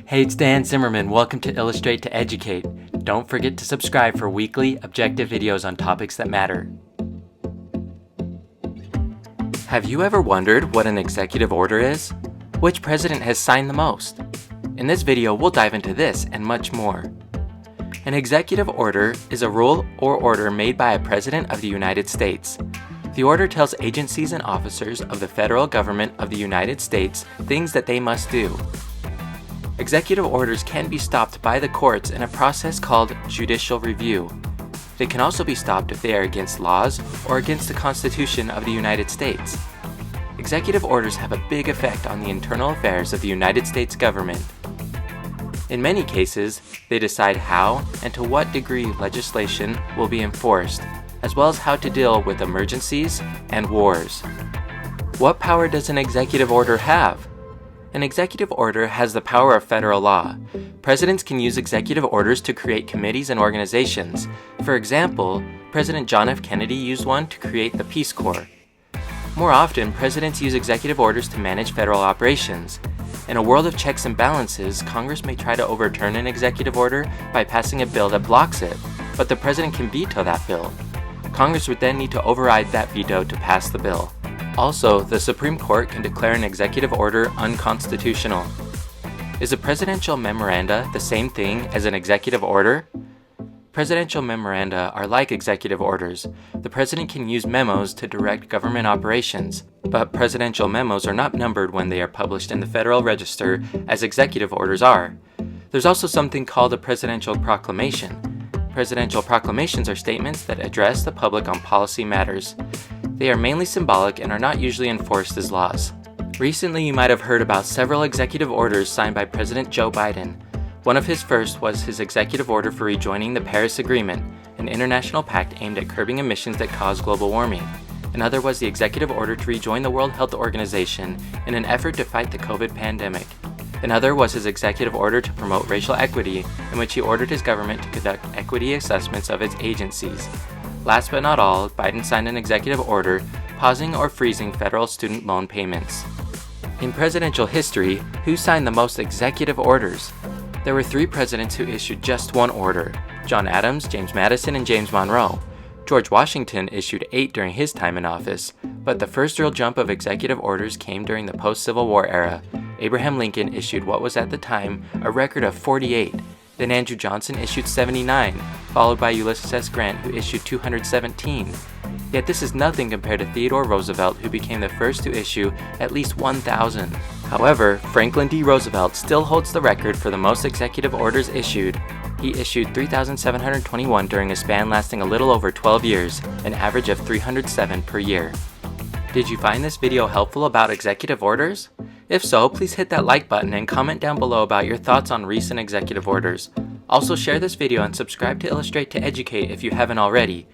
Hey, it's Dan Zimmerman. Welcome to Illustrate to Educate. Don't forget to subscribe for weekly, objective videos on topics that matter. Have you ever wondered what an executive order is? Which president has signed the most? In this video, we'll dive into this and much more. An executive order is a rule or order made by a president of the United States. The order tells agencies and officers of the federal government of the United States things that they must do. Executive orders can be stopped by the courts in a process called judicial review. They can also be stopped if they are against laws or against the Constitution of the United States. Executive orders have a big effect on the internal affairs of the United States government. In many cases, they decide how and to what degree legislation will be enforced, as well as how to deal with emergencies and wars. What power does an executive order have? An executive order has the power of federal law. Presidents can use executive orders to create committees and organizations. For example, President John F. Kennedy used one to create the Peace Corps. More often, presidents use executive orders to manage federal operations. In a world of checks and balances, Congress may try to overturn an executive order by passing a bill that blocks it, but the president can veto that bill. Congress would then need to override that veto to pass the bill. Also, the Supreme Court can declare an executive order unconstitutional. Is a presidential memoranda the same thing as an executive order? Presidential memoranda are like executive orders. The president can use memos to direct government operations, but presidential memos are not numbered when they are published in the Federal Register as executive orders are. There's also something called a Presidential Proclamation. Presidential proclamations are statements that address the public on policy matters. They are mainly symbolic and are not usually enforced as laws. Recently, you might have heard about several executive orders signed by President Joe Biden. One of his first was his executive order for rejoining the Paris Agreement, an international pact aimed at curbing emissions that cause global warming. Another was the executive order to rejoin the World Health Organization in an effort to fight the COVID pandemic. Another was his executive order to promote racial equity, in which he ordered his government to conduct equity assessments of its agencies. Last but not all, Biden signed an executive order pausing or freezing federal student loan payments. In presidential history, who signed the most executive orders? There were 3 presidents who issued just one order: John Adams, James Madison, and James Monroe. George Washington issued 8 during his time in office, but the first real jump of executive orders came during the post-Civil War era. Abraham Lincoln issued what was at the time a record of 48. Then Andrew Johnson issued 79, followed by Ulysses S. Grant, who issued 217. Yet this is nothing compared to Theodore Roosevelt, who became the first to issue at least 1,000. However, Franklin D. Roosevelt still holds the record for the most executive orders issued. He issued 3,721 during a span lasting a little over 12 years, an average of 307 per year. Did you find this video helpful about executive orders? If so, please hit that like button and comment down below about your thoughts on recent executive orders. Also, share this video and subscribe to Illustrate to Educate if you haven't already.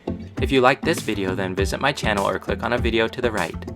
If you liked this video, then visit my channel or click on a video to the right.